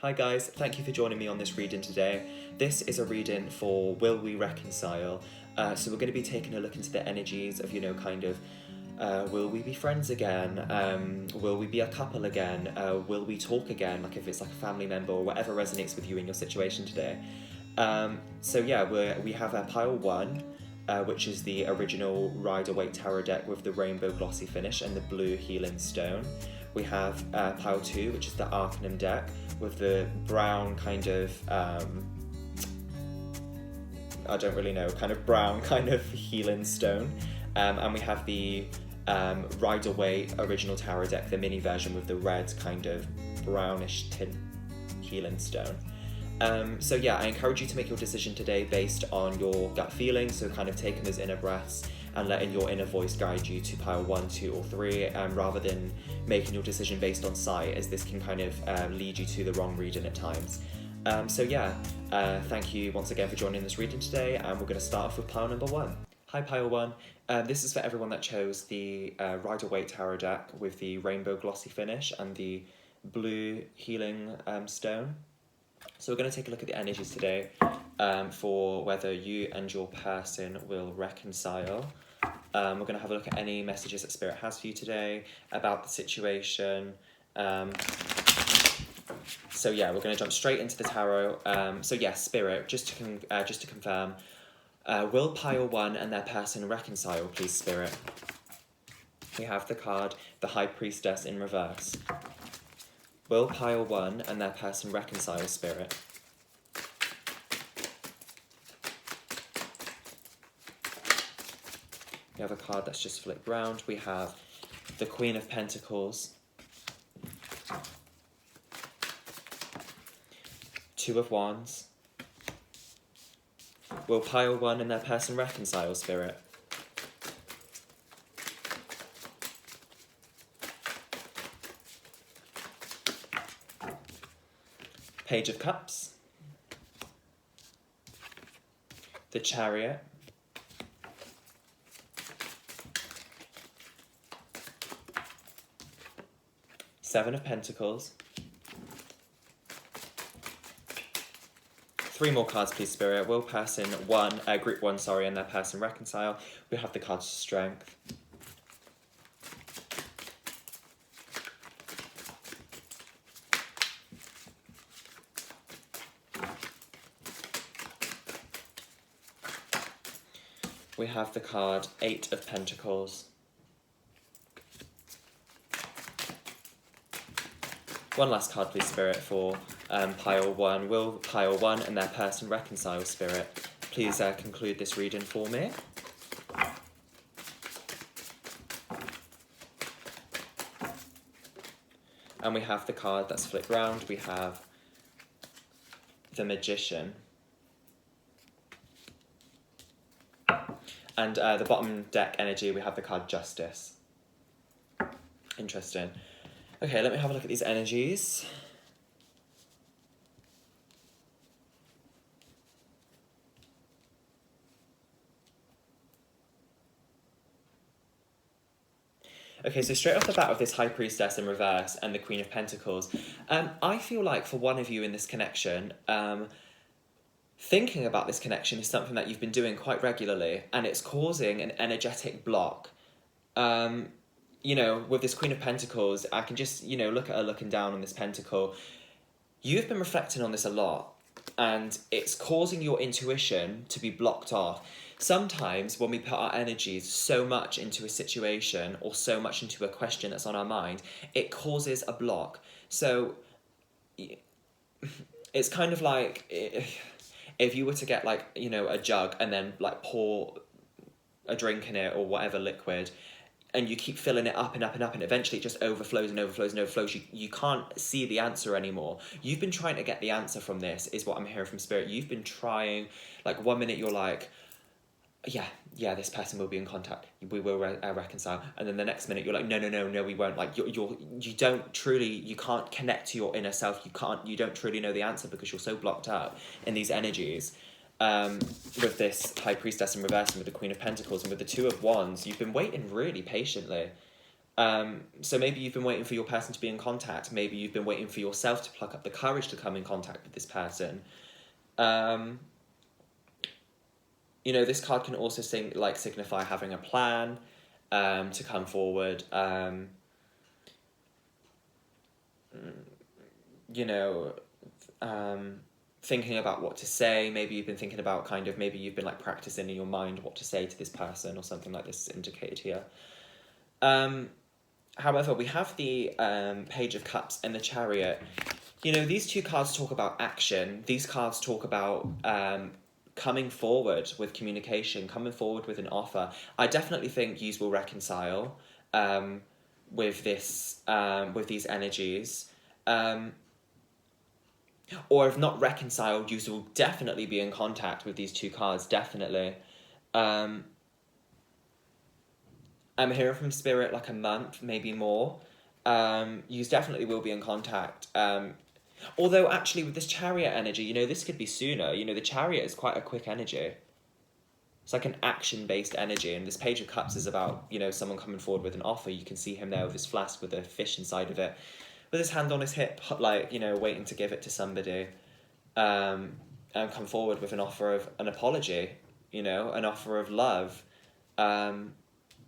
Hi guys, thank you for joining me on this reading today. This is a reading for Will We Reconcile? So we're going to be taking a look into the energies of, will we be friends again? Will we be a couple again? Will we talk again? Like if it's like a family member or whatever resonates with you in your situation today. We have pile 1, which is the original Rider-Waite Tarot deck with the rainbow glossy finish and the blue healing stone. We have pile 2, which is the Arcanum deck with the brown kind of, I don't really know, kind of brown kind of healing stone. And we have the Rider-Waite original tarot deck, the mini version with the red kind of brownish tint healing stone. I encourage you to make your decision today based on your gut feeling, so kind of taking those inner breaths and letting your inner voice guide you to pile 1, 2 or 3, rather than making your decision based on sight, as this can kind of lead you to the wrong reading at times. Thank you once again for joining this reading today, and we're going to start off with pile number 1. Hi pile 1, this is for everyone that chose the Rider-Waite Tarot deck with the rainbow glossy finish and the blue healing stone. So we're going to take a look at the energies today for whether you and your person will reconcile. We're going to have a look at any messages that Spirit has for you today about the situation. We're going to jump straight into the tarot. Spirit, just to confirm, will pile 1 and their person reconcile, please, Spirit? We have the card, the High Priestess in reverse. Will pile 1 and their person reconcile, Spirit? We have a card that's just flipped round. We have the Queen of Pentacles, 2 of Wands. Will pile 1 and their person reconcile, Spirit? Page of Cups, the Chariot, Seven of Pentacles. 3 more cards, please, Spirit. Will person group 1, and their person reconcile. We have the card Strength. We have the card 8 of Pentacles. One last card, please, Spirit, for pile 1. Will pile 1 and their person reconcile, Spirit? Please conclude this reading for me. And we have the card that's flipped round. We have the Magician. And the bottom deck energy, we have the card Justice. Interesting. Okay, let me have a look at these energies. Okay, so straight off the bat with this High Priestess in reverse and the Queen of Pentacles, I feel like for one of you in this connection, thinking about this connection is something that you've been doing quite regularly, and it's causing an energetic block. With this Queen of Pentacles, I can just, look at her looking down on this pentacle. You've been reflecting on this a lot, and it's causing your intuition to be blocked off. Sometimes when we put our energies so much into a situation or so much into a question that's on our mind, it causes a block. So it's kind of like if you were to get a jug and then pour a drink in it or whatever liquid, and you keep filling it up and up and up, and eventually it just overflows and overflows and overflows. You can't see the answer anymore. You've been trying to get the answer from this, is what I'm hearing from Spirit. You've been trying, 1 minute you're like, yeah, this person will be in contact. We will reconcile. And then the next minute you're like, no, we won't. You can't connect to your inner self. You don't truly know the answer because you're so blocked up in these energies. With this High Priestess in reverse and with the Queen of Pentacles and with the 2 of Wands, you've been waiting really patiently. So maybe you've been waiting for your person to be in contact. Maybe you've been waiting for yourself to pluck up the courage to come in contact with this person. You know, this card can also signify having a plan to come forward. You know, thinking about what to say. Maybe you've been thinking about maybe you've been like practicing in your mind what to say to this person or something like this is indicated here. However, we have the Page of Cups and the Chariot. You know, these two cards talk about action. These cards talk about coming forward with communication, coming forward with an offer. I definitely think you will reconcile with this, with these energies. Or if not reconciled, you will definitely be in contact with these two cards, definitely. I'm hearing from Spirit like a month, maybe more. You definitely will be in contact. Although actually with this Chariot energy, you know, this could be sooner. You know, the Chariot is quite a quick energy. It's like an action-based energy, and this Page of Cups is about, you know, someone coming forward with an offer. You can see him there with his flask with a fish inside of it, with his hand on his hip, like, you know, waiting to give it to somebody, and come forward with an offer of an apology, you know, an offer of love,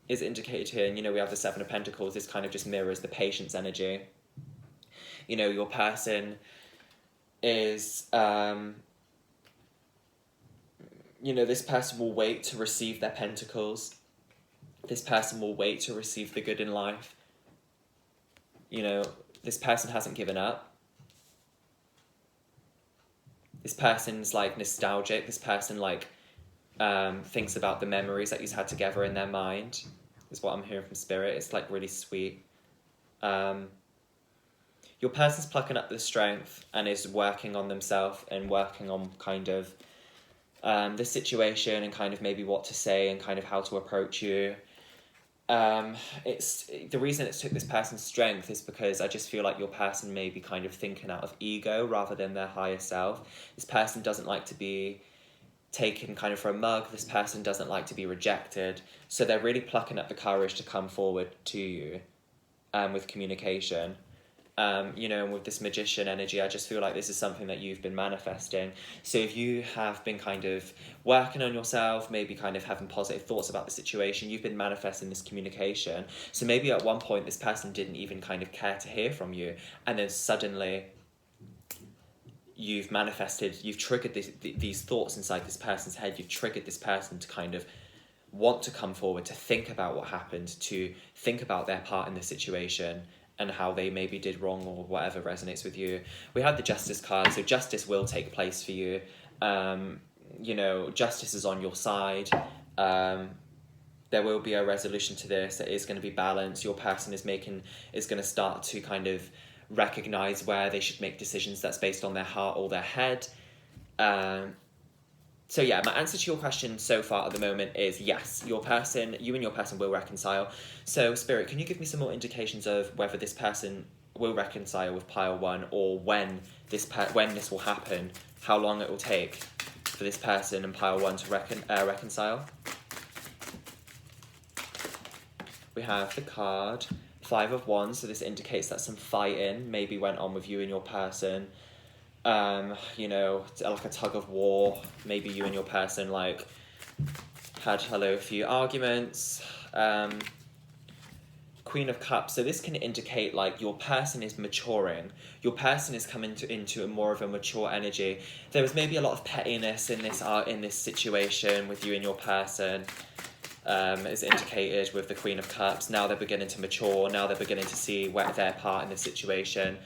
is indicated here. And, you know, we have the Seven of Pentacles. This kind of just mirrors the patience energy. You know, your person is, you know, this person will wait to receive their pentacles. This person will wait to receive the good in life. You know, this person hasn't given up. This person's like nostalgic. This person like thinks about the memories that he's had together in their mind, is what I'm hearing from Spirit. It's like really sweet. Your person's plucking up the strength and is working on themselves and working on kind of the situation and kind of maybe what to say and kind of how to approach you. It's the reason it's took this person's strength is because I just feel like your person may be kind of thinking out of ego rather than their higher self. This person doesn't like to be taken kind of for a mug. This person doesn't like to be rejected. So they're really plucking up the courage to come forward to you with communication. You know, and with this Magician energy, I just feel like this is something that you've been manifesting. So if you have been kind of working on yourself, maybe kind of having positive thoughts about the situation, you've been manifesting this communication. So maybe at one point this person didn't even kind of care to hear from you, and then suddenly you've manifested, you've triggered these thoughts inside this person's head. You've triggered this person to kind of want to come forward, to think about what happened, to think about their part in the situation and how they maybe did wrong or whatever resonates with you. We have the Justice card, so justice will take place for you. You know, justice is on your side. There will be a resolution to this. It is going to be balanced. Your person is going to start to kind of recognize where they should make decisions that's based on their heart or their head. So yeah, my answer to your question so far at the moment is yes, you and your person will reconcile. So Spirit, can you give me some more indications of whether this person will reconcile with pile one, or when this will happen, how long it will take for this person and pile one to reconcile? We have the card Five of Wands, so this indicates that some fighting maybe went on with you and your person. You know, like a tug of war. Maybe you and your person like had a few arguments. Queen of Cups, so this can indicate like your person is maturing. Your person is coming into a more of a mature energy. There was maybe a lot of pettiness in this situation with you and your person. Is indicated with the Queen of Cups. Now they're beginning to mature. Now they're beginning to see their part in the situation.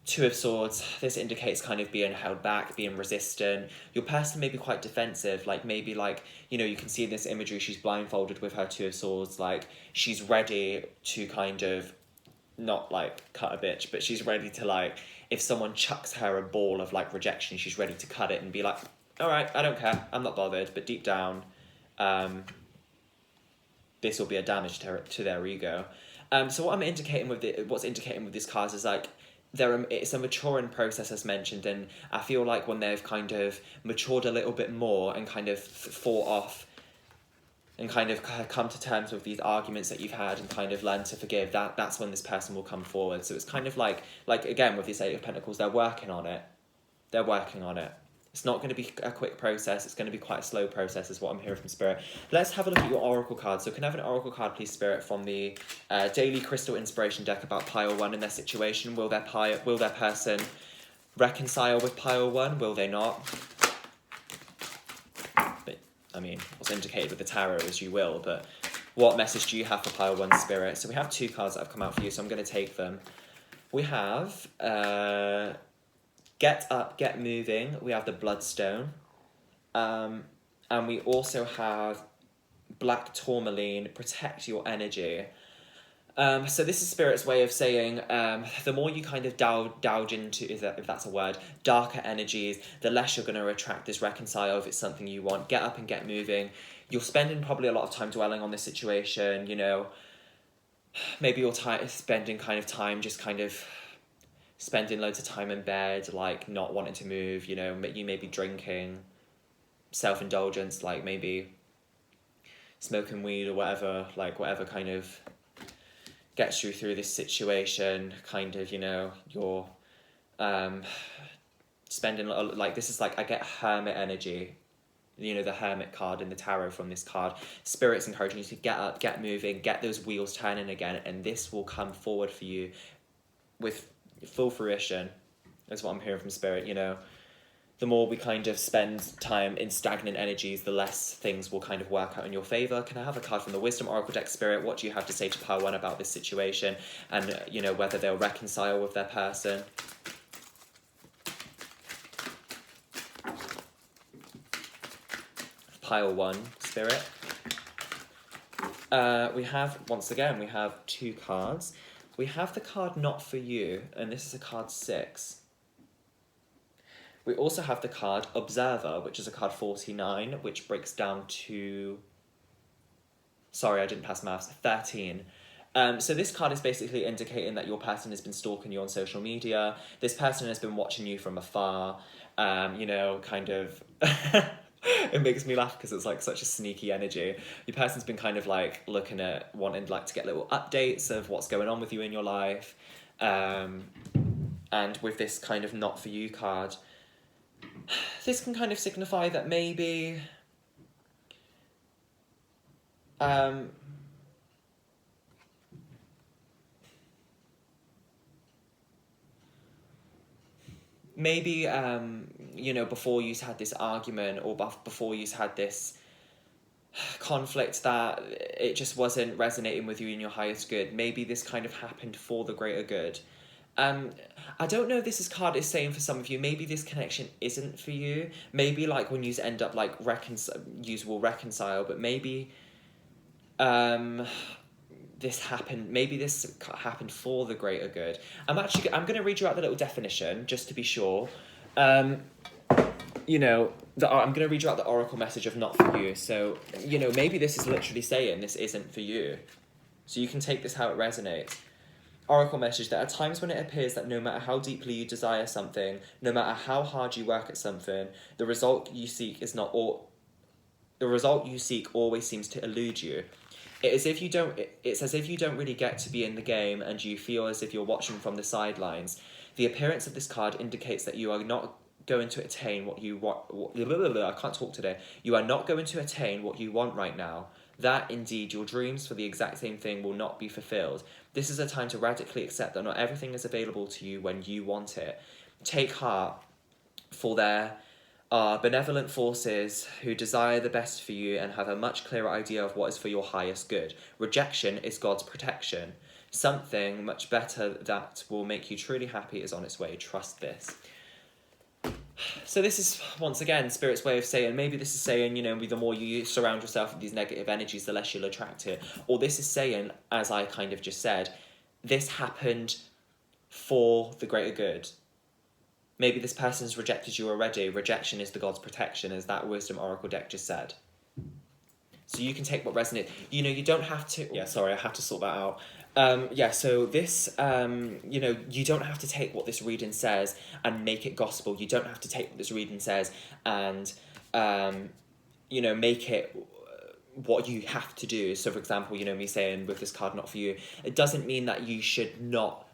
Two of Swords, this indicates kind of being held back, being resistant. Your person may be quite defensive, like maybe like, you know, you can see in this imagery, she's blindfolded with her Two of Swords, like she's ready to kind of, not like cut a bitch, but she's ready to like, if someone chucks her a ball of like rejection, she's ready to cut it and be like, all right, I don't care, I'm not bothered, but deep down, this will be a damage to their ego. So what's indicating with this card is like, it's a maturing process as mentioned, and I feel like when they've kind of matured a little bit more and kind of fought off and kind of come to terms with these arguments that you've had and kind of learn to forgive, that's when this person will come forward. So it's kind of like again with this Eight of Pentacles, they're working on it. They're working on it. It's not going to be a quick process. It's going to be quite a slow process is what I'm hearing from Spirit. Let's have a look at your Oracle card. So can I have an Oracle card, please, Spirit, from the Daily Crystal Inspiration deck about Pile 1 and their situation? Will their person reconcile with Pile 1? Will they not? But, I mean, what's indicated with the tarot is you will, but what message do you have for Pile 1, Spirit? So we have 2 cards that have come out for you, so I'm going to take them. We have... Get Up, Get Moving. We have the Bloodstone. And we also have Black Tourmaline, Protect Your Energy. So this is Spirit's way of saying the more you kind of douge into, if that's a word, darker energies, the less you're going to attract this reconcile if it's something you want. Get up and get moving. You're spending probably a lot of time dwelling on this situation, you know. Maybe you're spending kind of time just kind of spending loads of time in bed, like not wanting to move, you know, you may be drinking, self-indulgence, like maybe smoking weed or whatever, like whatever kind of gets you through this situation, kind of, you know, you're spending, like, this is like, I get hermit energy, you know, the hermit card in the tarot from this card. Spirit's encouraging you to get up, get moving, get those wheels turning again, and this will come forward for you with full fruition. That's what I'm hearing from Spirit, you know. The more we kind of spend time in stagnant energies, the less things will kind of work out in your favour. Can I have a card from the Wisdom Oracle deck, Spirit? What do you have to say to Pile 1 about this situation? And, you know, whether they'll reconcile with their person. Pile 1, Spirit. We have, once again, we have 2 cards. We have the card Not For You, and this is a card 6. We also have the card Observer, which is a card 49, which breaks down to... Sorry, I didn't pass maths. 13. So this card is basically indicating that your person has been stalking you on social media. This person has been watching you from afar. You know, kind of... It makes me laugh because it's like such a sneaky energy. Your person's been kind of like looking at, wanting like to get little updates of what's going on with you in your life. And with this kind of Not For You card, this can kind of signify that maybe you know, before you've had this argument or before you've had this conflict that it just wasn't resonating with you in your highest good. Maybe this kind of happened for the greater good. I don't know if this card is saying for some of you, maybe this connection isn't for you. Maybe like when you end up like you will reconcile, but maybe this happened for the greater good. I'm going to read you out the little definition just to be sure. You know, I'm going to read you out the oracle message of Not For You. So, you know, maybe this is literally saying this isn't for you. So you can take this how it resonates. Oracle message: there are times when it appears that no matter how deeply you desire something, no matter how hard you work at something, the result you seek always seems to elude you. It's as if you don't really get to be in the game and you feel as if you're watching from the sidelines. The appearance of this card indicates that you are not going to attain what you want. I can't talk today. You are not going to attain what you want right now. That, indeed, your dreams for the exact same thing will not be fulfilled. This is a time to radically accept that not everything is available to you when you want it. Take heart, for there are benevolent forces who desire the best for you and have a much clearer idea of what is for your highest good. Rejection is God's protection. Something much better that will make you truly happy is on its way. Trust this. So this is, once again, Spirit's way of saying, maybe this is saying, you know, the more you surround yourself with these negative energies, the less you'll attract it. Or this is saying, as I kind of just said, this happened for the greater good. Maybe this person's rejected you already. Rejection is the God's protection, as that Wisdom Oracle deck just said. So you can take what resonates. You know, you don't have to... Yeah, sorry, I have to sort that out. So this, you know, you don't have to take what this reading says and make it gospel. You don't have to take what this reading says and, you know, make it what you have to do. So for example, you know, me saying with this card not for you, it doesn't mean that you should not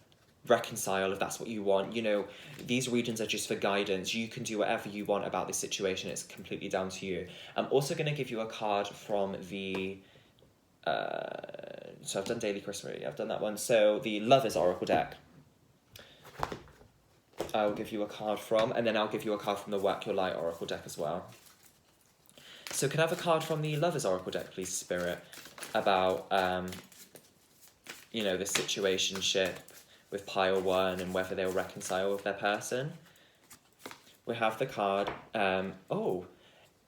reconcile if that's what you want. You know, these readings are just for guidance. You can do whatever you want about this situation. It's completely down to you. I'm also going to give you a card from the so I've done Daily Crystal already. I've done that one. So the Lovers Oracle deck, I'll give you a card from, and then I'll give you a card from the Work Your Light Oracle deck as well. So can I have a card from the Lovers Oracle deck, please, Spirit, about, you know, this situationship with pile one and whether they'll reconcile with their person? We have the card,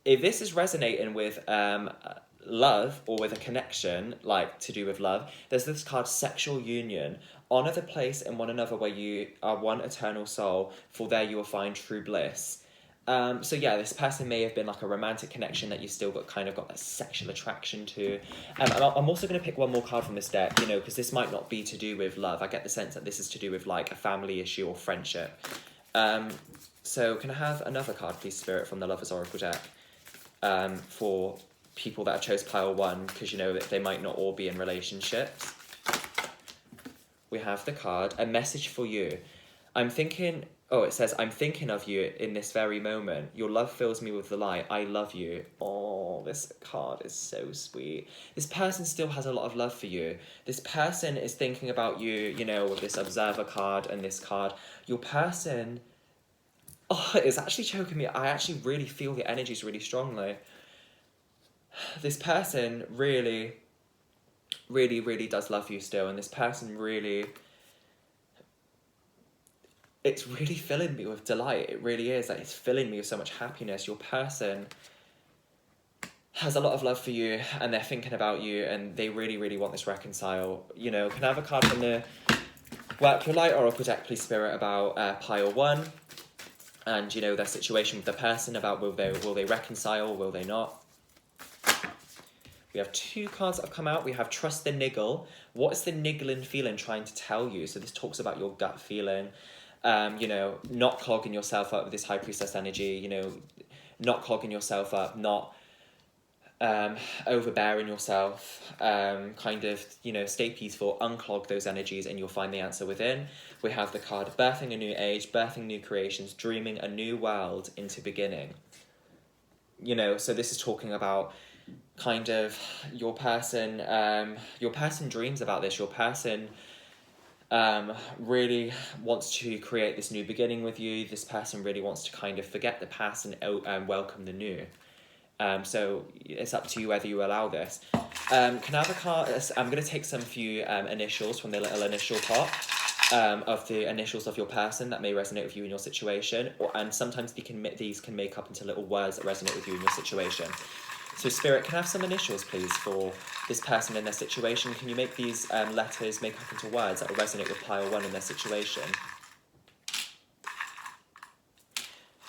if this is resonating with love or with a connection, like to do with love, there's this card, Sexual Union. Honour the place in one another where you are one eternal soul, for there you will find true bliss. So yeah, this person may have been like a romantic connection that you still got that sexual attraction to. And I'm also going to pick one more card from this deck, you know, because this might not be to do with love. I get the sense that this is to do with like a family issue or friendship. So can I have another card, please, Spirit, from the Lovers Oracle deck, for people that have chose pile one, because you know that they might not all be in relationships. We have the card, A Message for You. It says, I'm thinking of you in this very moment. Your love fills me with the light. I love you. Oh, this card is so sweet. This person still has a lot of love for you. This person is thinking about you, you know, with this Observer card and this card. Your person, it's actually choking me. I actually really feel the energies really strongly. This person really, really, really does love you still. And this person really... it's really filling me with delight. It really is. Like, it's filling me with so much happiness. Your person has a lot of love for you, and they're thinking about you, and they really, really want this reconcile. You know, can I have a card from the Work Your Light Oracle deck, please, Spirit, about pile one, and you know their situation with the person, about will they reconcile, will they not? We have two cards that have come out. We have Trust the Niggle. What is the niggling feeling trying to tell you? So this talks about your gut feeling. You know, not clogging yourself up with this High Priestess energy, you know, not clogging yourself up, not overbearing yourself, kind of, you know, stay peaceful, unclog those energies, and you'll find the answer within. We have the card Birthing a New Age, Birthing New Creations, Dreaming a New World into Beginning. You know, so this is talking about kind of your person dreams about this, your person really wants to create this new beginning with you. This person really wants to kind of forget the past and welcome the new. So it's up to you whether you allow this. Can I have a card? I'm going to take some few initials from the little initial pot of the initials of your person that may resonate with you in your situation, and sometimes these can make up into little words that resonate with you in your situation. So Spirit, can I have some initials, please, for this person in their situation? Can you make these letters make up into words that will resonate with pile one in their situation?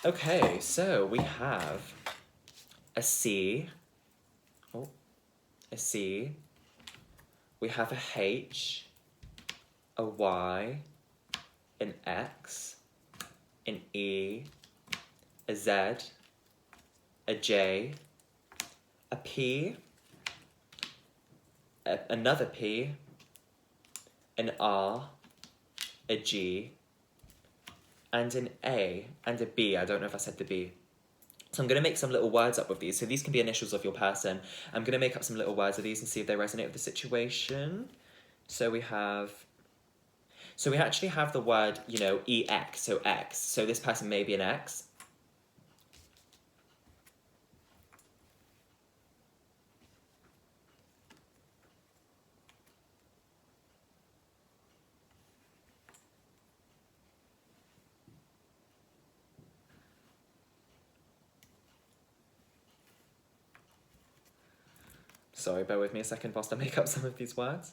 Okay, so we have a C. A C. We have a H, a Y, an X, an E, a Z, a J, a P, another P, an R, a G, and an A, and a B. I don't know if I said the B. So I'm going to make some little words up with these. So these can be initials of your person. I'm going to make up some little words of these and see if they resonate with the situation. So we actually have the word, you know, EX, so X. So this person may be an X. Sorry, bear with me a second whilst I make up some of these words.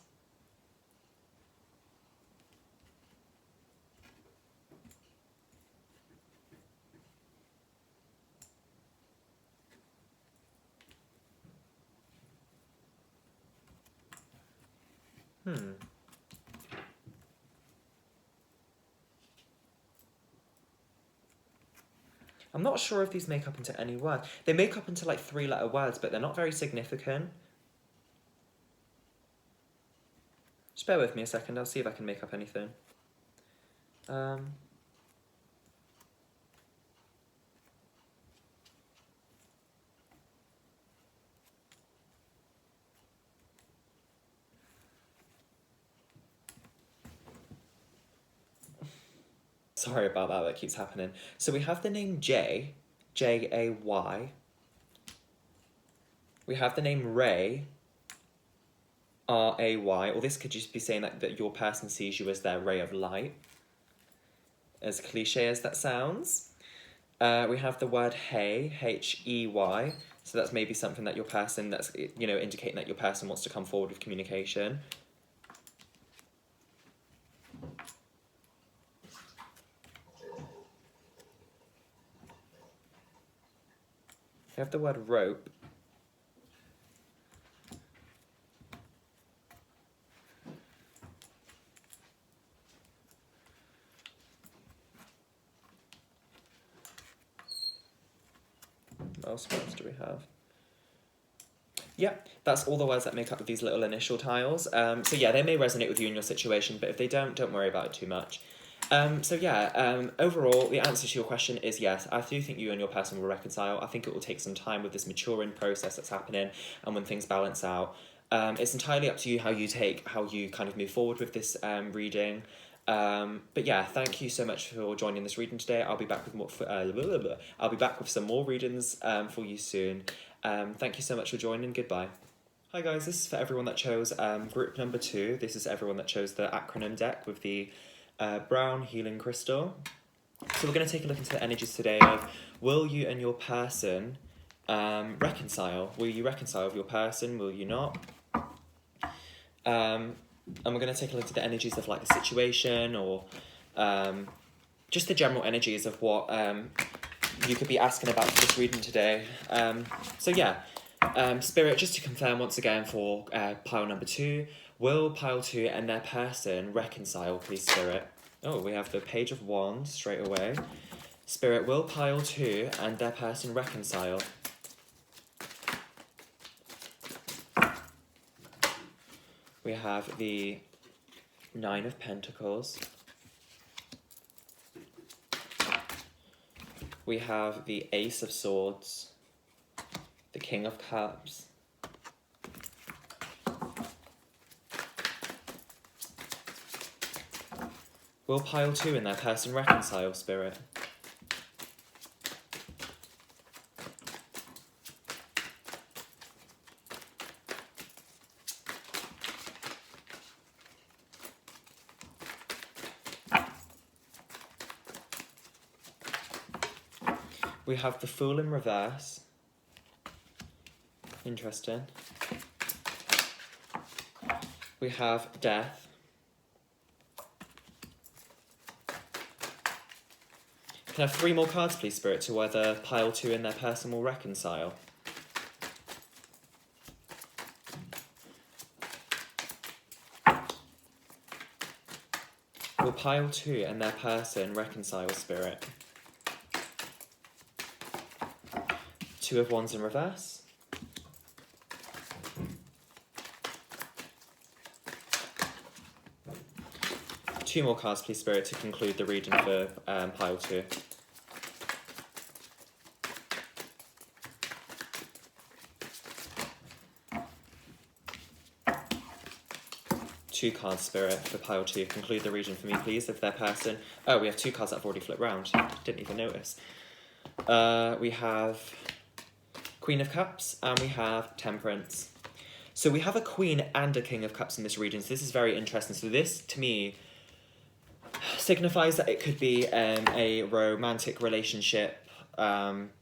I'm not sure if these make up into any word. They make up into like 3-letter words, but they're not very significant. Just bear with me a second, I'll see if I can make up anything. Sorry about that, that keeps happening. So we have the name Jay, J-A-Y. We have the name Ray, R-A-Y, or this could just be saying that your person sees you as their ray of light, as cliche as that sounds. We have the word hey, H-E-Y, so that's maybe something that your person, that's, you know, indicating that your person wants to come forward with communication. We have the word rope. What else do we have? Yeah, that's all the words that make up these little initial tiles. So yeah, they may resonate with you in your situation, but if they don't worry about it too much. Overall, the answer to your question is yes. I do think you and your person will reconcile. I think it will take some time with this maturing process that's happening and when things balance out. It's entirely up to you how you kind of move forward with this reading. But yeah, thank you so much for joining this reading today. I'll be back with more. I'll be back with some more readings for you soon. Thank you so much for joining. Goodbye. Hi guys, this is for everyone that chose group number 2. This is everyone that chose the acronym deck with the brown healing crystal. So we're going to take a look into the energies today of, will you and your person reconcile? Will you reconcile with your person? Will you not? And we're going to take a look at the energies of like a situation or just the general energies of what you could be asking about for this reading today. Spirit, just to confirm once again for pile number 2, will pile 2 and their person reconcile, please, Spirit? Oh, we have the Page of Wands straight away. Spirit, will pile 2 and their person reconcile? We have the 9 of Pentacles. We have the Ace of Swords, the King of Cups, will pile 2 and their person reconcile, Spirit? We have the Fool in reverse. Interesting. We have Death. Can I have 3 more cards, please, Spirit, to whether pile 2 and their person will reconcile? Will pile 2 and their person reconcile, Spirit? 2 of Wands in reverse. Two more cards, please, Spirit, to conclude the reading for pile 2. Two cards, Spirit, for pile 2. Conclude the reading for me, please, if their person... Oh, we have 2 cards that have already flipped round. Didn't even notice. We have Queen of Cups, and we have Temperance. So we have a Queen and a King of Cups in this reading, so this is very interesting. So this, to me, signifies that it could be a romantic relationship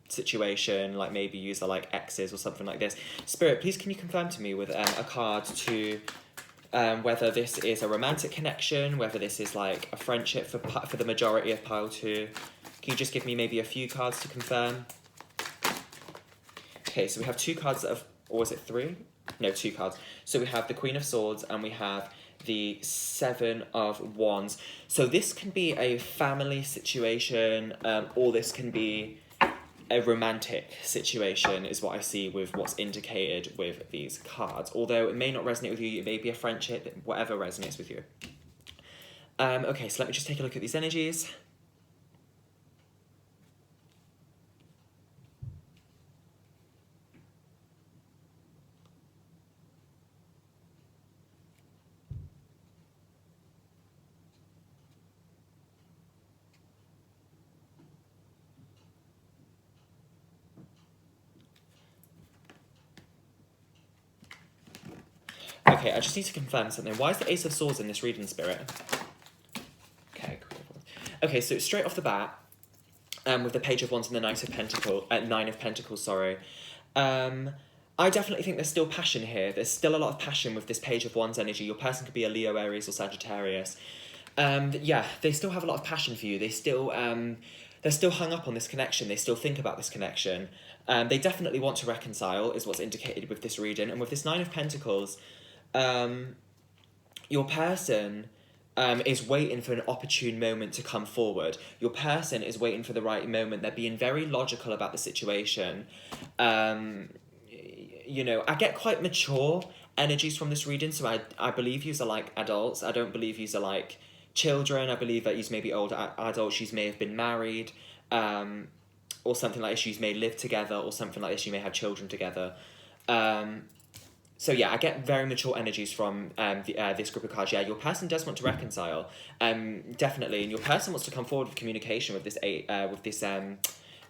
situation, like maybe use like exes or something like this. Spirit, please can you confirm to me with a card to whether this is a romantic connection, whether this is like a friendship for the majority of pile 2. Can you just give me maybe a few cards to confirm? Okay, so we have 2 cards that have, or was it 3? No, 2 cards. So we have the Queen of Swords and we have the 7 of Wands. So this can be a family situation, or this can be a romantic situation is what I see with what's indicated with these cards. Although it may not resonate with you, it may be a friendship, whatever resonates with you. Okay, so let me just take a look at these energies. Okay, I just need to confirm something. Why is the Ace of Swords in this reading, Spirit? Okay, cool. Okay, so straight off the bat, with the Page of Wands and the Nine of Pentacles, sorry. I definitely think there's still passion here. There's still a lot of passion with this Page of Wands energy. Your person could be a Leo, Aries, or Sagittarius. Yeah, they still have a lot of passion for you. They're still hung up on this connection. They still think about this connection. They definitely want to reconcile, is what's indicated with this reading. And with this Nine of Pentacles, your person is waiting for an opportune moment to come forward. Your person is waiting for the right moment. They're being very logical about the situation. You know, I get quite mature energies from this reading, so I believe yous are like adults. I don't believe yous are like children. I believe that yous may be older adults. Yous may have been married, or something like this. Yous may live together, or something like this. You may have children together. So yeah, I get very mature energies from this group of cards. Yeah, your person does want to reconcile, definitely, and your person wants to come forward with communication with this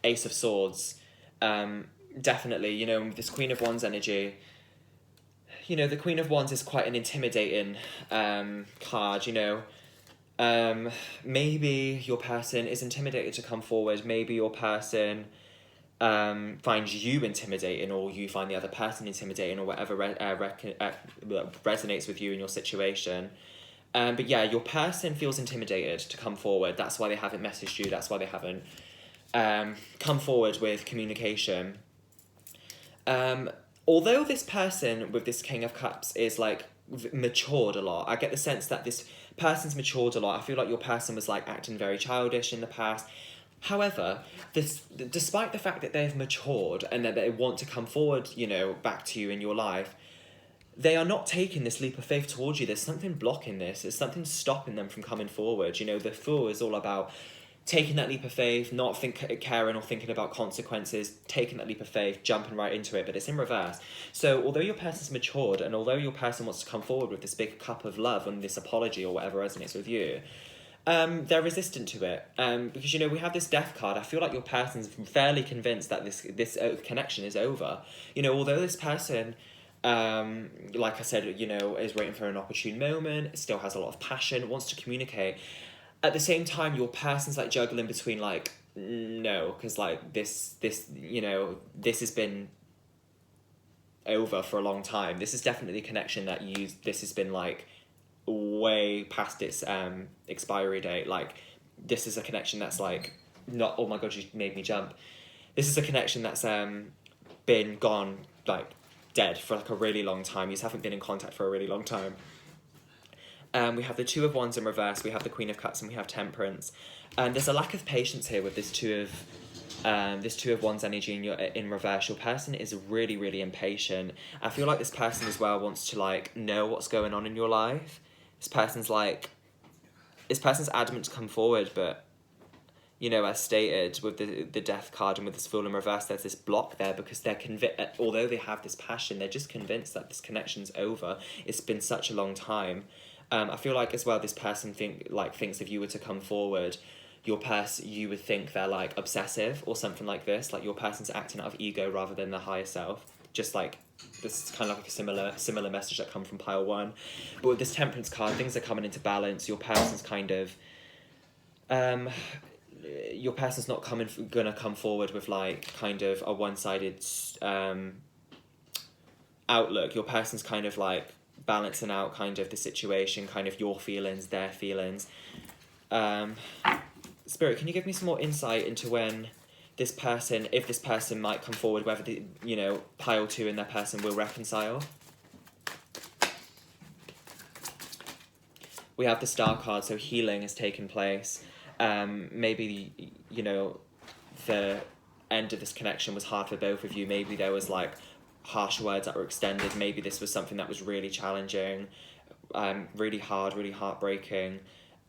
Ace of Swords. Definitely, you know, with this Queen of Wands energy. You know, the Queen of Wands is quite an intimidating card. You know, maybe your person is intimidated to come forward. Maybe your person finds you intimidating, or you find the other person intimidating, or whatever resonates with you in your situation. But yeah, your person feels intimidated to come forward. That's why they haven't messaged you. That's why they haven't come forward with communication. Although this person with this King of Cups is like matured a lot, I get the sense that this person's matured a lot. I feel like your person was like acting very childish in the past. However, despite the fact that they've matured and that they want to come forward, you know, back to you in your life, they are not taking this leap of faith towards you. There's something blocking this. There's something stopping them from coming forward. You know, the Fool is all about taking that leap of faith, not caring or thinking about consequences, taking that leap of faith, jumping right into it, but it's in reverse. So although your person's matured, and although your person wants to come forward with this big cup of love and this apology or whatever resonates with you, they're resistant to it. Because, you know, we have this Death card. I feel like your person's fairly convinced that this connection is over. You know, although this person, like I said, you know, is waiting for an opportune moment, still has a lot of passion, wants to communicate. At the same time, your person's like juggling between like, no, because like this, you know, this has been over for a long time. This is definitely a connection that this has been like way past its expiry date. Like, this is a connection that's like not, oh my god, you made me jump. This is a connection that's been gone, like dead for like a really long time. You just haven't been in contact for a really long time. We have the Two of Wands in reverse, we have the Queen of Cups, and we have Temperance. There's a lack of patience here with this Two of Wands energy in reverse. Your person is really, really impatient. I feel like this person as well wants to like know what's going on in your life. This person's adamant to come forward, but, you know, as stated with the Death card and with this Fool in reverse, there's this block there because they're although they have this passion, they're just convinced that this connection's over. It's been such a long time. I feel like as well this person thinks if you were to come forward, you would think they're like obsessive or something like this. Like your person's acting out of ego rather than their higher self. Just like this is kind of like a similar message that come from pile one. But with this Temperance card, things are coming into balance. Your person's kind of your person's not gonna come forward with like kind of a one-sided outlook. Your person's kind of like balancing out kind of the situation, kind of your feelings, their feelings. Spirit, can you give me some more insight into when if this person might come forward, whether pile two and their person will reconcile? We have the Star card, so healing has taken place. Maybe, the end of this connection was hard for both of you. Maybe there was like harsh words that were extended. Maybe this was something that was really challenging, really hard, really heartbreaking.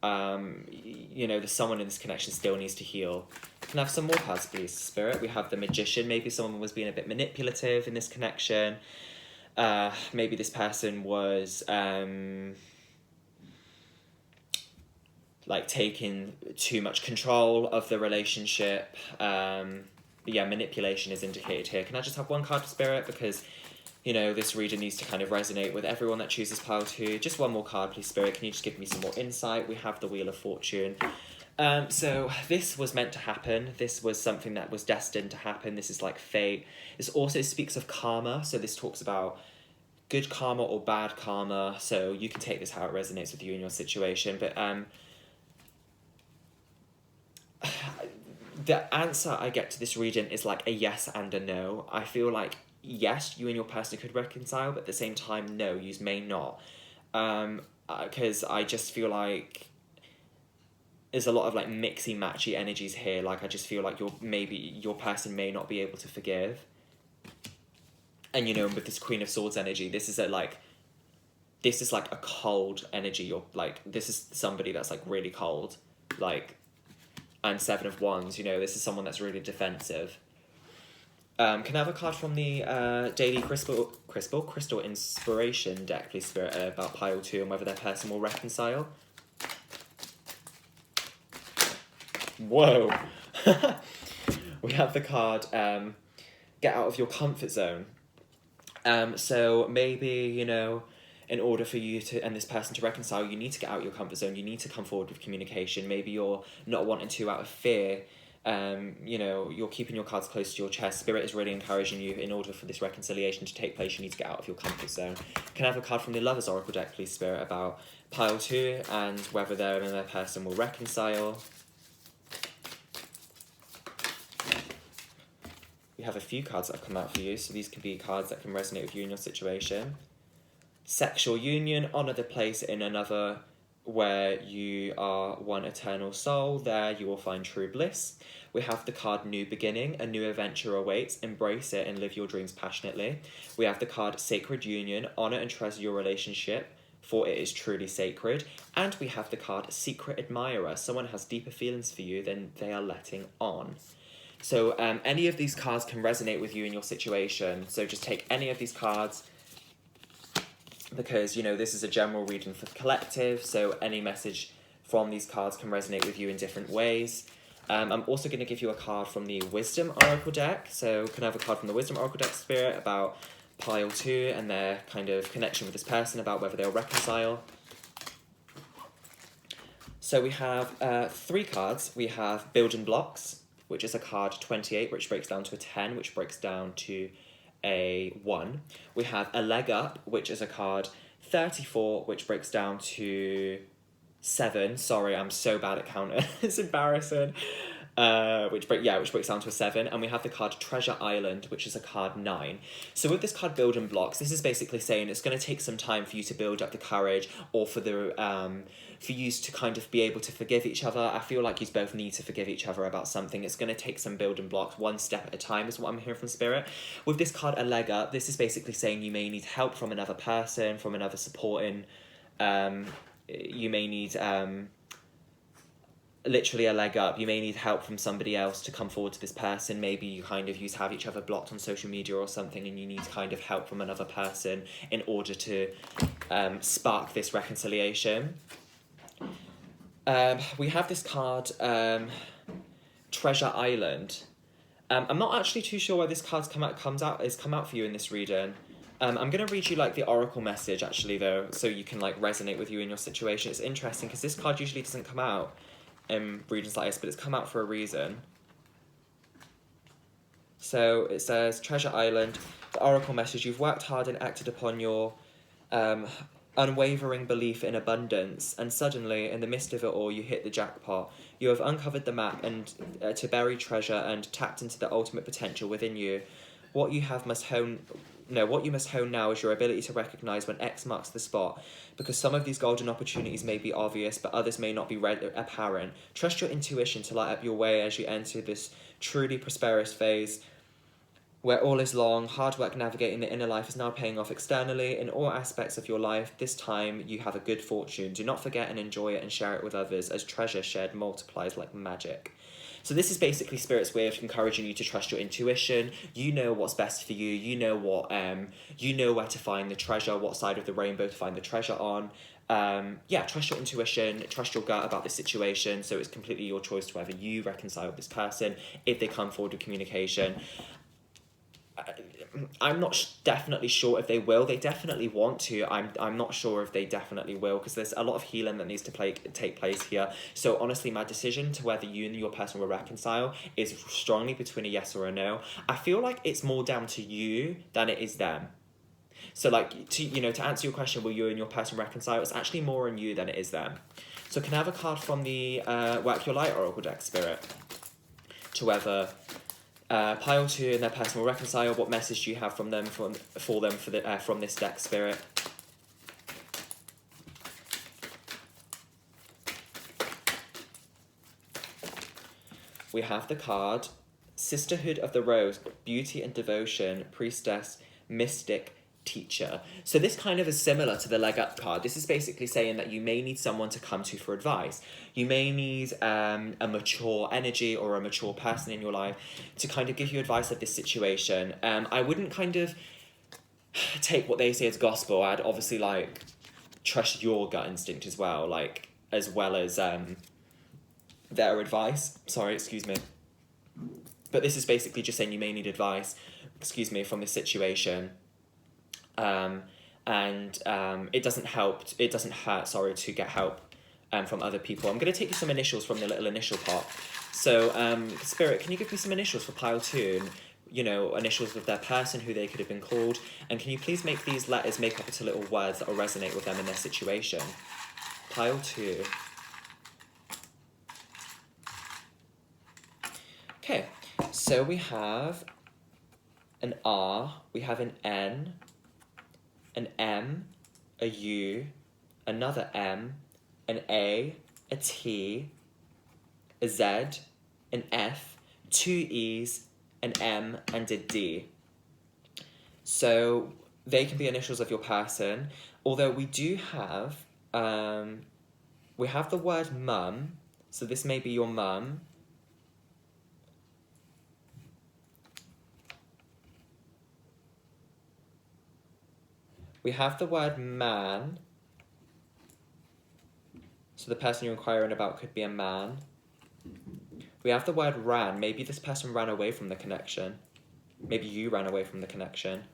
There's someone in this connection still needs to heal. Can I have some more cards, please, Spirit? We have the Magician. Maybe someone was being a bit manipulative in this connection. Maybe this person was like taking too much control of the relationship. But yeah, manipulation is indicated here. Can I just have one card for Spirit? Because, this reader needs to kind of resonate with everyone that chooses pile 2. Just one more card, please, Spirit. Can you just give me some more insight? We have the Wheel of Fortune. So this was meant to happen. This was something that was destined to happen. This is like fate. This also speaks of karma. So this talks about good karma or bad karma. So you can take this how it resonates with you in your situation. But the answer I get to this reading is like a yes and a no. I feel like, yes, you and your person could reconcile, but at the same time, no, you may not. Because I just feel like there's a lot of like mixy matchy energies here. Like I just feel like your person may not be able to forgive. And with this Queen of Swords energy, this is like a cold energy. This is somebody that's like really cold, and Seven of Wands. This is someone that's really defensive. Can I have a card from the Daily Crystal Inspiration deck, please, Spirit, about pile 2 and whether their person will reconcile? Whoa! We have the card, get out of your comfort zone. So maybe, in order for you and this person to reconcile, you need to get out of your comfort zone. You need to come forward with communication. Maybe you're not wanting to out of fear. You're keeping your cards close to your chest. Spirit is really encouraging you, in order for this reconciliation to take place, you need to get out of your comfort zone. Can I have a card from the Lover's Oracle deck, please, Spirit, about pile 2 and whether their person will reconcile? We have a few cards that have come out for you, so these can be cards that can resonate with you in your situation. Sexual union, honour the place in another where you are one eternal soul. There you will find true bliss. We have the card New Beginning, a new adventure awaits. Embrace it and live your dreams passionately. We have the card Sacred Union, honour and treasure your relationship, for it is truly sacred. And we have the card Secret Admirer. Someone has deeper feelings for you than they are letting on. So any of these cards can resonate with you in your situation. So just take any of these cards, because, this is a general reading for the collective. So any message from these cards can resonate with you in different ways. I'm also going to give you a card from the Wisdom Oracle deck. So can I have a card from the Wisdom Oracle deck, Spirit, about pile 2 and their kind of connection with this person, about whether they'll reconcile. So we have 3 cards. We have Building Blocks, which is a card 28, which breaks down to a 10, which breaks down to a 1. We have A Leg Up, which is a card 34, which breaks down to 7. Sorry, I'm so bad at counting. It's embarrassing. Which breaks down to a 7. And we have the card Treasure Island, which is a card 9. So with this card Building Blocks, this is basically saying it's going to take some time for you to build up the courage, or for you to kind of be able to forgive each other. I feel like you both need to forgive each other about something. It's going to take some building blocks, one step at a time, is what I'm hearing from Spirit. With this card A Leg Up, this is basically saying you may need help from another person, from another supporting. You may need literally a leg up. You may need help from somebody else to come forward to this person. Maybe you have each other blocked on social media or something, and you need kind of help from another person in order to spark this reconciliation. We have this card Treasure Island. I'm not actually too sure why this card's come out for you in this reading. I'm going to read you the oracle message actually though, so you can resonate with you in your situation. It's interesting because this card usually doesn't come out in readings like this, but it's come out for a reason. So it says, Treasure Island, the oracle message: you've worked hard and acted upon your unwavering belief in abundance, and suddenly, in the midst of it all, you hit the jackpot. You have uncovered the map and to bury treasure and tapped into the ultimate potential within you. What you have must hone. No, what you must hone now is your ability to recognize when X marks the spot, because some of these golden opportunities may be obvious, but others may not be apparent. Trust your intuition to light up your way as you enter this truly prosperous phase, where all is long, hard work navigating the inner life is now paying off externally. In all aspects of your life, this time you have a good fortune. Do not forget and enjoy it and share it with others, as treasure shared multiplies like magic. So this is basically Spirit's way of encouraging you to trust your intuition. You know what's best for you. You know you know where to find the treasure, what side of the rainbow to find the treasure on. Trust your intuition, trust your gut about the situation. So it's completely your choice to whether you reconcile with this person, if they come forward with communication. I'm not definitely sure if they will. They definitely want to. I'm not sure if they definitely will, because there's a lot of healing that needs to take place here. So honestly, my decision to whether you and your person will reconcile is strongly between a yes or a no. I feel like it's more down to you than it is them. So like, to answer your question, will you and your person reconcile? It's actually more on you than it is them. So can I have a card from the Work Your Light Oracle deck, Spirit, to whether pile 2 and their person will reconcile? What message do you have from them from this deck, Spirit? We have the card Sisterhood of the Rose, Beauty and Devotion, Priestess, Mystic, Teacher. So this kind of is similar to the Leg Up card. This is basically saying that you may need someone to come to for advice. You may need a mature energy or a mature person in your life to kind of give you advice of this situation. I wouldn't kind of take what they say as gospel. I'd obviously trust your gut instinct as well, as well as their advice. Sorry, excuse me. But this is basically just saying you may need advice, from this situation. It doesn't hurt, to get help from other people. I'm going to take you some initials from the little initial pot. So, Spirit, can you give me some initials for pile 2? Initials of their person, who they could have been called. And can you please make these letters make up into little words that will resonate with them in their situation? Pile 2. Okay, so we have an R, we have an N, an M, a U, another M, an A, a T, a Z, an F, 2 E's, an M, and a D. So they can be initials of your person, although we do have, we have the word mum, so this may be your mum. We have the word man, so the person you're inquiring about could be a man. We have the word ran, maybe this person ran away from the connection. Maybe you ran away from the connection.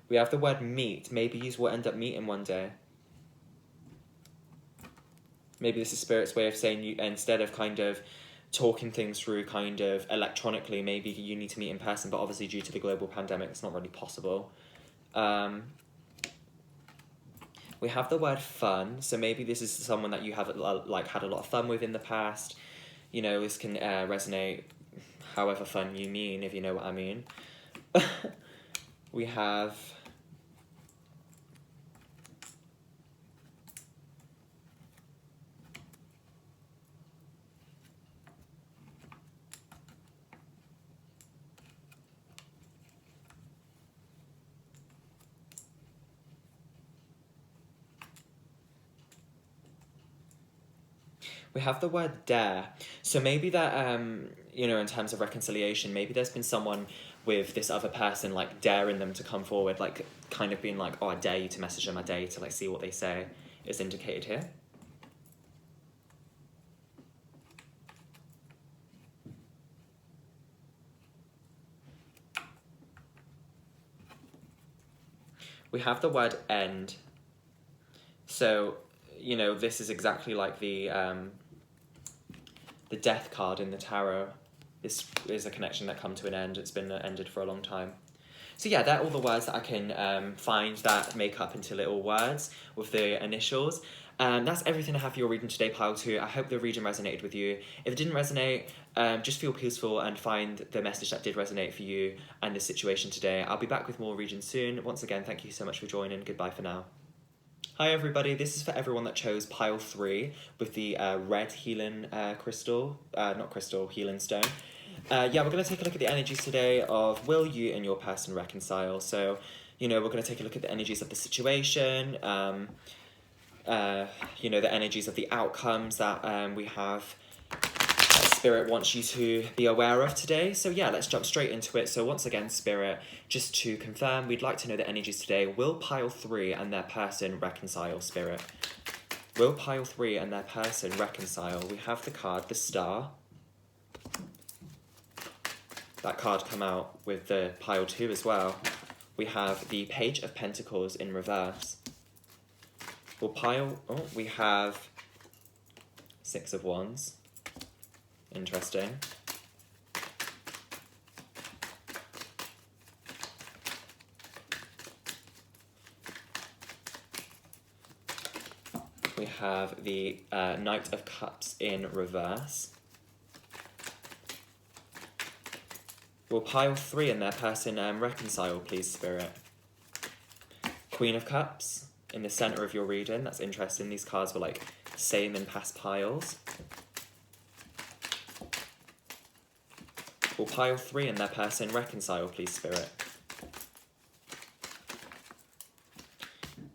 We have the word meet, maybe you will end up meeting one day. Maybe this is Spirit's way of saying you, instead of kind of talking things through kind of electronically, maybe you need to meet in person, but obviously due to the global pandemic, it's not really possible. We have the word fun, so maybe this is someone that you have had a lot of fun with in the past. This can resonate however fun you mean, if you know what I mean. We have the word dare. So maybe that, in terms of reconciliation, maybe there's been someone with this other person, daring them to come forward, kind of being oh, I dare you to message them, I dare you to, see what they say, is indicated here. We have the word end. So, this is exactly like the death card in the tarot. This is a connection that come to an end. It's been ended for a long time. So yeah, they're all the words that I can find that make up into little words with the initials. That's everything I have for your reading today, pile 2. I hope the reading resonated with you. If it didn't resonate, just feel peaceful and find the message that did resonate for you and the situation today. I'll be back with more reading soon. Once again, thank you so much for joining. Goodbye for now. Hi everybody, this is for everyone that chose pile 3 with the red healing healing stone. Yeah, we're going to take a look at the energies today of will you and your person reconcile. So, we're going to take a look at the energies of the situation, the energies of the outcomes that we have Spirit wants you to be aware of today. So yeah, let's jump straight into it. So once again, Spirit, just to confirm, we'd like to know the energies today. Will pile 3 and their person reconcile, Spirit? Will pile 3 and their person reconcile? We have the card, the Star. That card come out with the pile 2 as well. We have the Page of Pentacles in reverse. We have 6 of Wands. Interesting. We have the Knight of Cups in reverse. Will pile 3 and their person reconcile, please, Spirit? Queen of Cups in the centre of your reading. That's interesting. These cards were like same in past piles. Will pile 3 and their person reconcile, please, Spirit?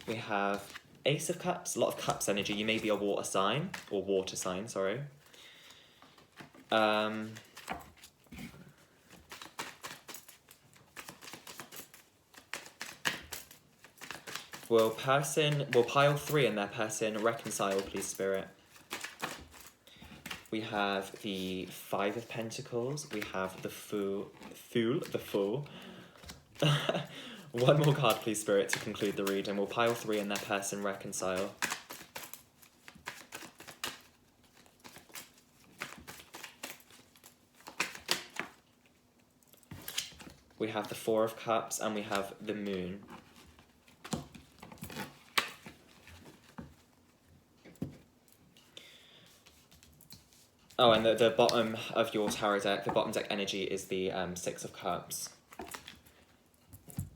We have Ace of Cups, a lot of Cups energy. You may be a water sign, sorry. Will pile 3 and their person reconcile, please, Spirit? We have the 5 of Pentacles. We have the Fool. One more card, please, Spirit, to conclude the reading. Will pile 3 and their person reconcile? We have the 4 of Cups and we have the Moon. Oh, and the bottom of your tarot deck, the bottom deck energy is the 6 of Cups.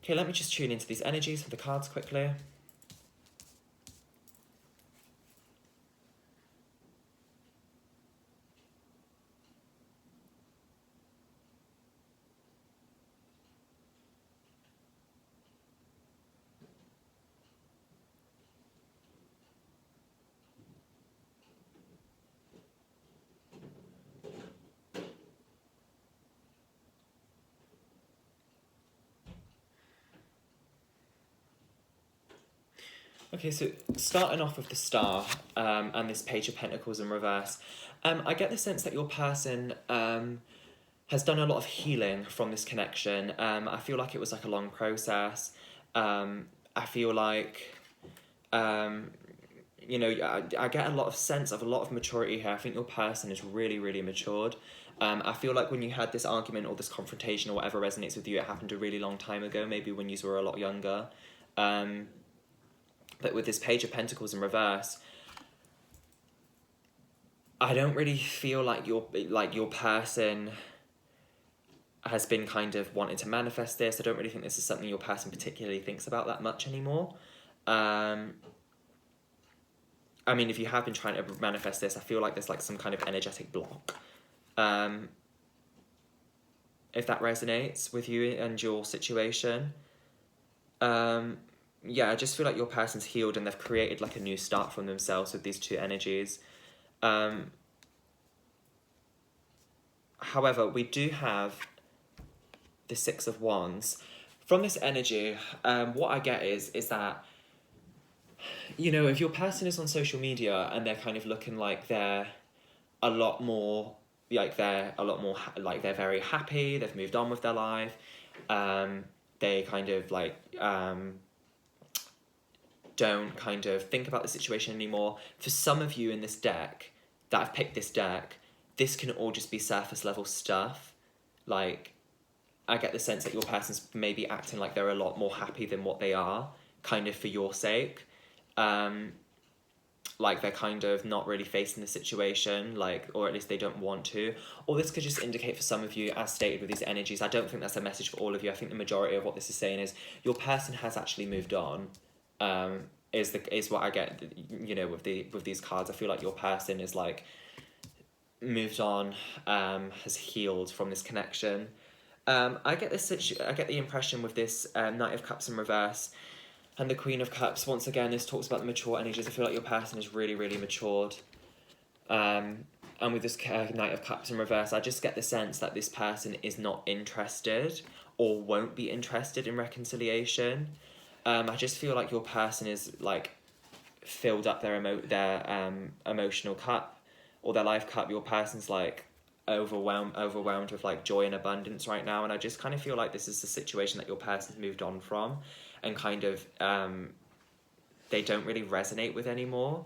Okay, let me just tune into these energies for the cards quickly. Okay, so starting off with the Star and this Page of Pentacles in reverse, I get the sense that your person has done a lot of healing from this connection. I feel like it was like a long process. I feel like, I get a lot of sense of a lot of maturity here. I think your person is really, really matured. I feel like when you had this argument or this confrontation or whatever resonates with you, it happened a really long time ago, maybe when you were a lot younger. But with this Page of Pentacles in reverse, I don't really feel like your person has been kind of wanting to manifest this. I don't really think this is something your person particularly thinks about that much anymore. I mean, if you have been trying to manifest this, I feel like there's like some kind of energetic block. If that resonates with you and your situation. Yeah, I just feel like your person's healed and they've created like a new start from themselves with these two energies. However, we do have the 6 of Wands. From this energy, what I get is that, if your person is on social media and they're kind of looking like they're they're very happy, they've moved on with their life, they kind of don't kind of think about the situation anymore. For some of you in this deck that have picked this deck, this can all just be surface level stuff. I get the sense that your person's maybe acting like they're a lot more happy than what they are, kind of for your sake. Like they're kind of not really facing the situation, like, or at least they don't want to. Or this could just indicate for some of you, as stated with these energies, I don't think that's a message for all of you. I think the majority of what this is saying is your person has actually moved on. Is what I get, you know, with these cards. I feel like your person is like moved on, has healed from this connection. I get the impression with this Knight of Cups in reverse and the Queen of Cups, once again, this talks about the mature energies. I feel like your person is really, really matured. And with this Knight of Cups in reverse, I just get the sense that this person is not interested or won't be interested in reconciliation. I just feel like your person is like filled up their emotional cup or their life cup. Your person's like overwhelmed with like joy and abundance right now, and I just kind of feel like this is the situation that your person's moved on from, and kind of they don't really resonate with anymore.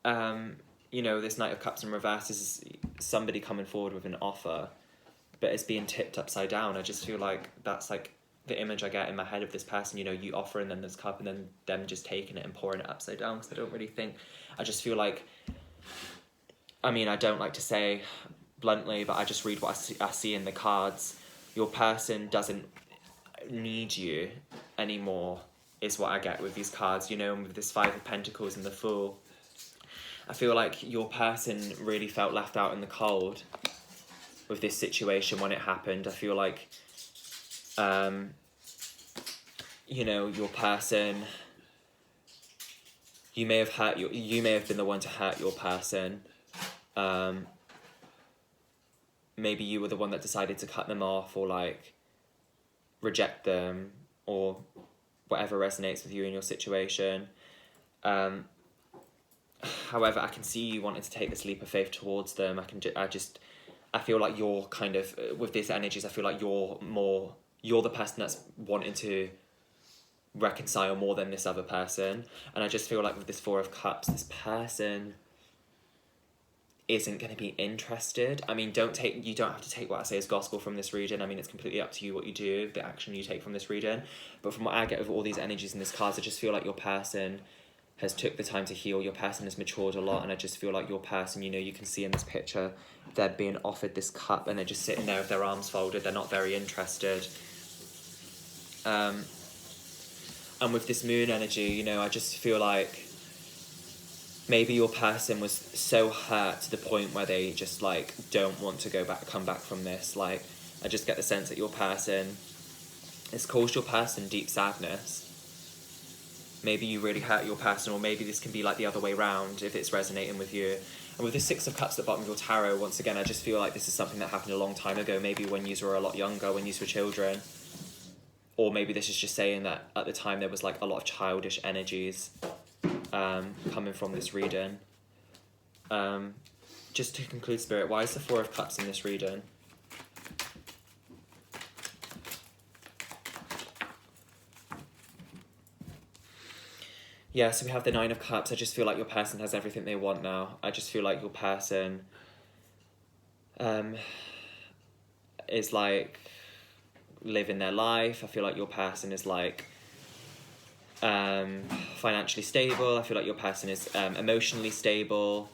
You know, this Knight of Cups in reverse is somebody coming forward with an offer, but it's being tipped upside down. I just feel like that's like the image I get in my head of this person. You know, you offer and then this cup, and then them just taking it and pouring it upside down, because I don't really think, I just feel like, I mean, I don't like to say bluntly, but I just read what I see in the cards. Your person doesn't need you anymore, is what I get with these cards, you know, and with this Five of Pentacles and the Fool. I feel like your person really felt left out in the cold with this situation when it happened. I feel like, you know, your person, you may have been the one to hurt your person. Maybe you were the one that decided to cut them off, or like reject them, or whatever resonates with you in your situation. However, I can see you wanting to take this leap of faith towards them. I feel like you're kind of, with these energies, I feel like you're the person that's wanting to reconcile more than this other person. And I just feel like with this Four of Cups, this person isn't going to be interested. I mean, you don't have to take what I say as gospel from this reading. I mean, it's completely up to you what you do, the action you take from this reading. But from what I get with all these energies in this card, I just feel like your person has took the time to heal. Your person has matured a lot, and I just feel like your person, you know, you can see in this picture, they're being offered this cup and they're just sitting there with their arms folded. They're not very interested. And with this moon energy, you know, I just feel like maybe your person was so hurt to the point where they just like don't want to come back from this. Like, I just get the sense that your person, it's caused your person deep sadness. Maybe you really hurt your person, or maybe this can be like the other way around if it's resonating with you. And with the Six of Cups at the bottom of your tarot, once again, I just feel like this is something that happened a long time ago, maybe when you were a lot younger, when you were children. Or maybe this is just saying that at the time there was like a lot of childish energies coming from this reading. Just to conclude, Spirit, why is the Four of Cups in this reading? Yeah, so we have the Nine of Cups. I just feel like your person has everything they want now. I just feel like your person is like living their life. I feel like your person is like financially stable. I feel like your person is emotionally stable,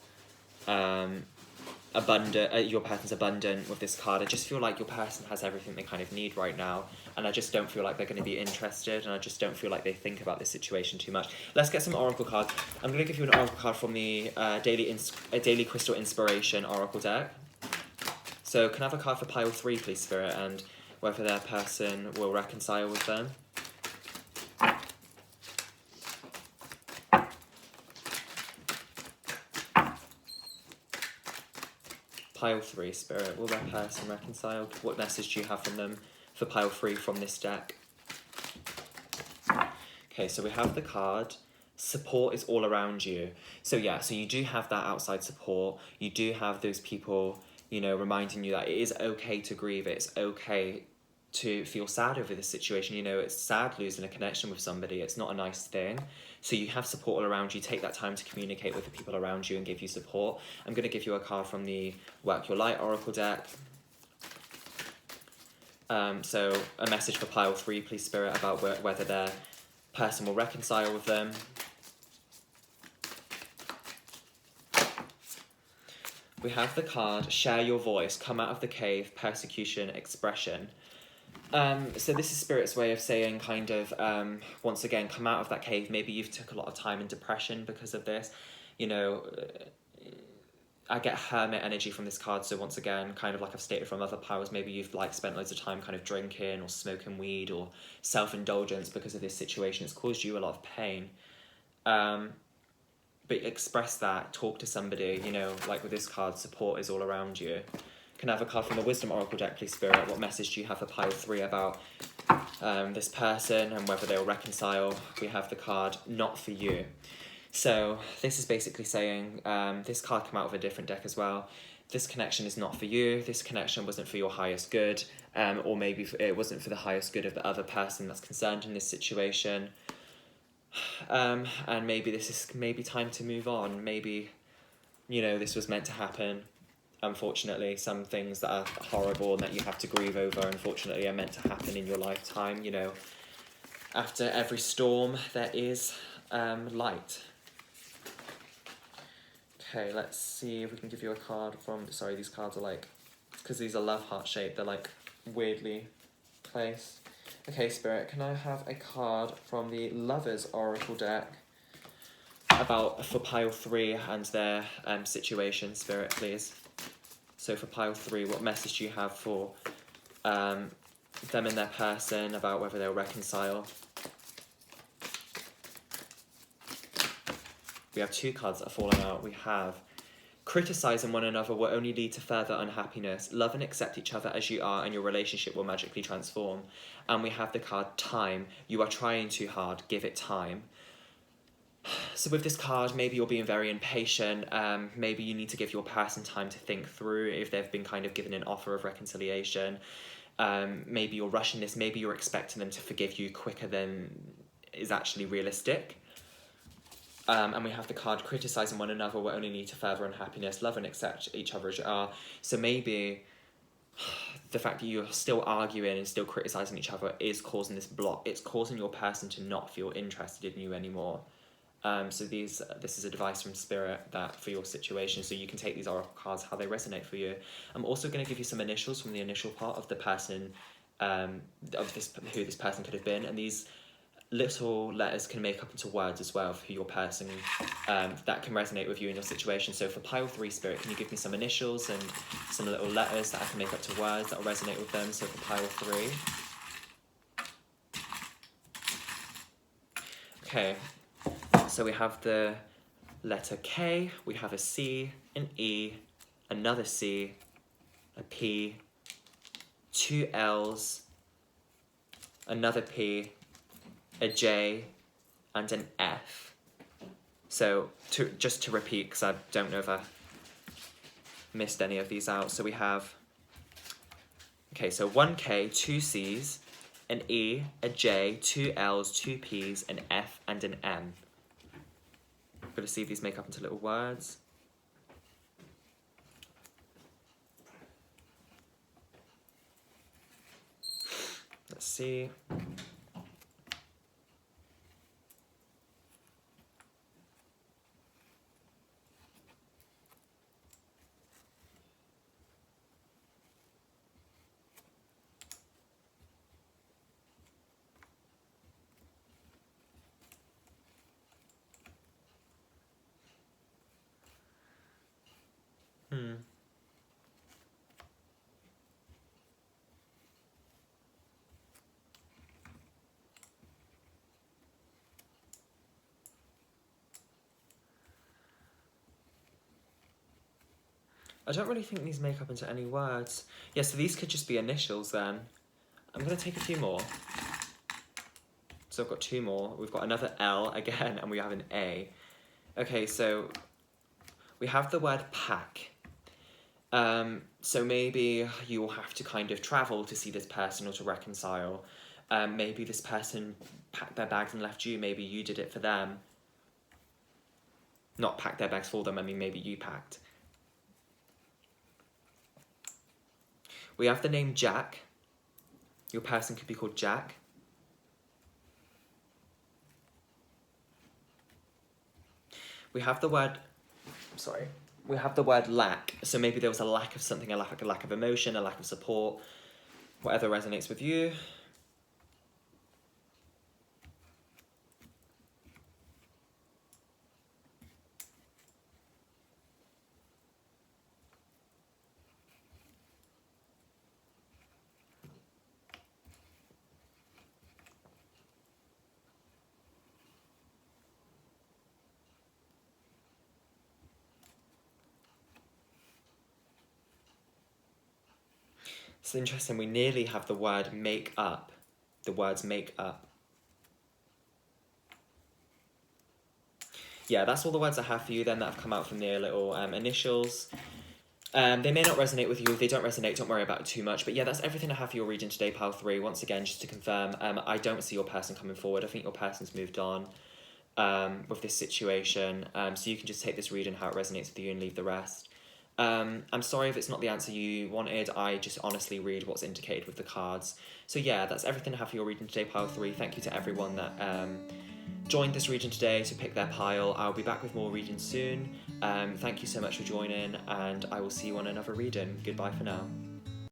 abundant. Your person's abundant with this card. I just feel like your person has everything they kind of need right now, and I just don't feel like they're going to be interested, and I just don't feel like they think about this situation too much. Let's get some oracle cards. I'm going to give you an oracle card from the Daily Crystal Inspiration Oracle deck. So can I have a card for pile 3, please, Spirit, and whether their person will reconcile with them? Pile 3, Spirit, will their person reconcile? What message do you have from them for pile 3 from this deck? Okay, so we have the card, support is all around you. So yeah, so you do have that outside support. You do have those people, you know, reminding you that it is okay to grieve. It's okay to feel sad over this situation. You know, it's sad losing a connection with somebody. It's not a nice thing. So you have support all around you. Take that time to communicate with the people around you and give you support. I'm going to give you a card from the Work Your Light Oracle deck. So a message for pile 3, please, Spirit, about whether their person will reconcile with them. We have the card, share your voice, come out of the cave, persecution, expression. So this is Spirit's way of saying kind of, once again, come out of that cave. Maybe you've took a lot of time in depression because of this. You know, I get hermit energy from this card. So once again, kind of like I've stated from other piles, maybe you've like spent loads of time kind of drinking or smoking weed or self-indulgence because of this situation. It's caused you a lot of pain. But express that, talk to somebody, you know, like with this card, support is all around you. Can I have a card from the Wisdom Oracle deck, please, Spirit? What message do you have for pile 3 about this person and whether they'll reconcile? We have the card, not for you. So this is basically saying, this card came out of a different deck as well. This connection is not for you. This connection wasn't for your highest good, or maybe it wasn't for the highest good of the other person that's concerned in this situation. And maybe this is time to move on. Maybe, you know, this was meant to happen. Unfortunately, some things that are horrible and that you have to grieve over, unfortunately, are meant to happen in your lifetime. You know, after every storm, there is light. Okay, let's see if we can give you a card from... Sorry, these cards are like... Because these are love heart shaped, they're like weirdly placed. Okay, Spirit, can I have a card from the Lovers Oracle deck for pile 3 and their situation, Spirit, please? So for pile 3, what message do you have for them and their person about whether they'll reconcile? We have 2 cards that are falling out. We have criticizing one another will only lead to further unhappiness. Love and accept each other as you are and your relationship will magically transform. And we have the card time. You are trying too hard. Give it time. So with this card, maybe you're being very impatient. Maybe you need to give your person time to think through if they've been kind of given an offer of reconciliation. Maybe you're rushing this. Maybe you're expecting them to forgive you quicker than is actually realistic. And we have the card criticizing one another will only lead to further unhappiness. Love and accept each other as you are. So maybe the fact that you're still arguing and still criticizing each other is causing this block. It's causing your person to not feel interested in you anymore. So this is advice from Spirit that for your situation. So you can take these oracle cards how they resonate for you. I'm also going to give you some initials from the initial part of the person, who this person could have been, and these little letters can make up into words as well for your person that can resonate with you in your situation. So for pile 3, Spirit, can you give me some initials and some little letters that I can make up to words that will resonate with them? So for pile 3. Okay, so we have the letter K, we have a C, an E, another C, a P, 2 L's, another P, a J, and an F. So just to repeat, because I don't know if I missed any of these out. So we have, okay, so 1 K, 2 C's, an E, a J, 2 L's, 2 P's, an F, and an M. I'm going to see if these make up into little words. Let's see. I don't really think these make up into any words. Yeah, so these could just be initials then. I'm going to take a few more. So I've got 2 more. We've got another L again, and we have an A. Okay, so we have the word pack. So maybe you will have to kind of travel to see this person or to reconcile. Maybe this person packed their bags and left you. Maybe you did it for them. Not packed their bags for them, I mean maybe you packed. We have the name Jack, Your person could be called Jack. We have the word lack. So maybe there was a lack of something, a lack of emotion, a lack of support, whatever resonates with you. It's interesting, we nearly have the word make up. The words make up. Yeah, that's all the words I have for you then that have come out from their little initials. They may not resonate with you. If they don't resonate, don't worry about it too much. But yeah, that's everything I have for your reading today, Pile 3. Once again, just to confirm, I don't see your person coming forward. I think your person's moved on with this situation. So you can just take this reading how it resonates with you and leave the rest. I'm sorry if it's not the answer you wanted. I just honestly read what's indicated with the cards. So yeah, that's everything I have for your reading today, Pile 3. Thank you to everyone that joined this reading today to pick their pile. I'll be back with more readings soon. Thank you so much for joining, and I will see you on another reading. Goodbye for now.